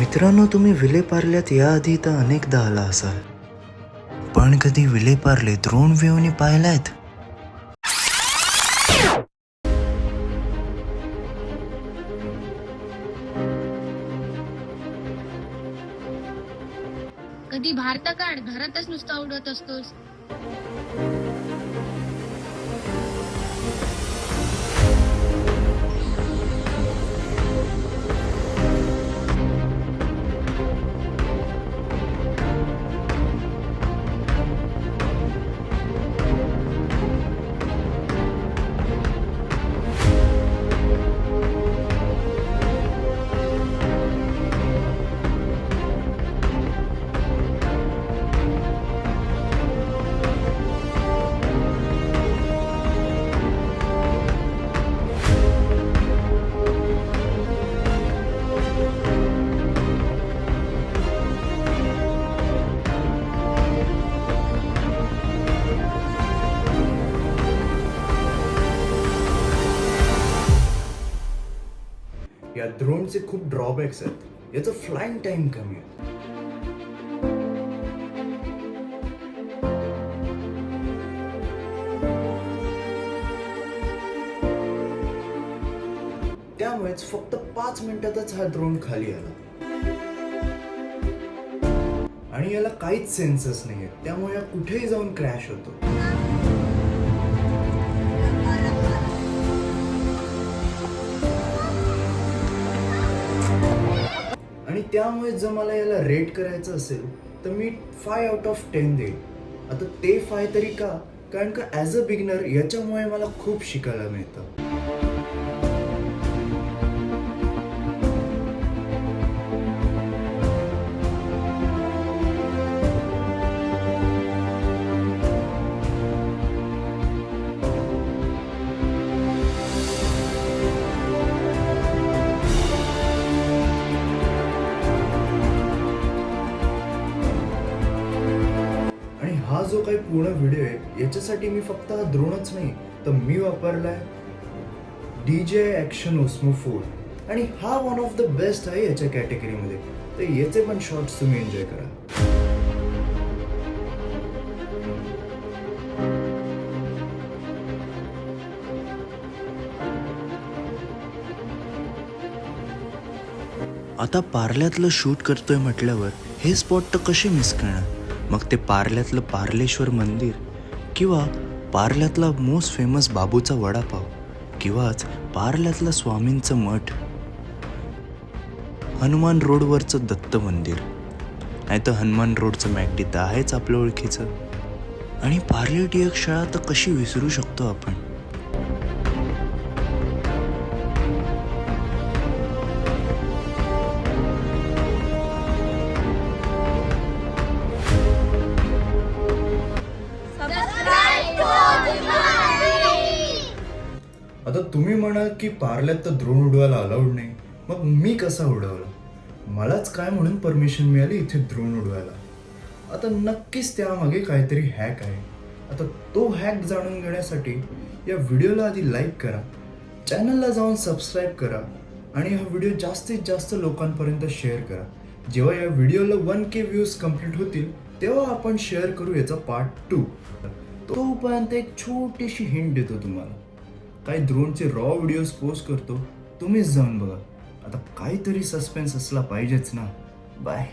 मित्रांनो, तुम्ही विलेपार्ल्यात याआधी तर अनेकदा आला असाल, पण कधी विलेपार्ले द्रोण व्ह्यूनी पाहिलायत? कधी भारत काढ, घरातच नुसता उडत असतोस. या ड्रोनचे खूप ड्रॉबॅक्स आहेत. याचं फ्लाइंग टाइम कमी आहे. त्यामुळेच फक्त 5 मिनिटातच हा ड्रोन खाली आला आणि याला काहीच सेन्सस नाहीये, त्यामुळे हा कुठेही जाऊन क्रॅश होतो. आणि त्यामुळे जर मला याला रेट करायचं असेल तर मी 5 आउट ऑफ 10 देईन. आता ते 5 तरी का? कारण का ॲज अ बिगिनर याच्यामुळे मला खूप शिकायला मिळतं. हा जो काही पूर्ण व्हिडिओ आहे याच्यासाठी मी फक्त हा ड्रोनच नाही तर मी वापरलाय DJI Action Osmo 4 आणि हा वन ऑफ द बेस्ट आहे याच्या कॅटेगरीमध्ये. तर याचे पण शॉट्स तुम्ही एन्जॉय करा. आता पार्ल्यातलं शूट करतोय म्हटल्यावर हे स्पॉट तर कसे मिस करणार? मग ते पार्ल्यातलं पार्लेश्वर मंदिर, किंवा पार्ल्यातला मोस्ट फेमस बाबूचा वडापाव, किंवाच पार्ल्यातला स्वामींचं मठ, हनुमान रोडवरचं दत्त मंदिर, नाही तर हनुमान रोडचं मॅकडी तर आहेच आपल्या ओळखीचं. आणि पार्ले टिळक शाळा तर कशी विसरू शकतो आपण? आता तुम्ही म्हणाल की पार्ल्यात तर ड्रोन उडवायला अलाउड नाही, मग मी कसा उडवला? मलाच काय म्हणून परमिशन मिळाली इथे ड्रोन उडवायला? आता नक्कीच त्यामागे काहीतरी हॅक आहे. आता तो हॅक जाणून घेण्यासाठी या व्हिडिओला आधी लाईक करा, चॅनलला जाऊन सबस्क्राईब करा आणि हा व्हिडिओ जास्तीत जास्त लोकांपर्यंत शेअर करा. जेव्हा या व्हिडिओला 1K व्ह्यूज कंप्लीट होतील तेव्हा आपण शेअर करू याचा पार्ट 2. तोपर्यंत एक छोटीशी हिंट देतो तुम्हाला. काही ड्रोनचे रॉ व्हिडिओज पोस्ट करतो, तुम्हीच जाऊन बघा. आता काहीतरी सस्पेन्स असला पाहिजेच ना. बाय.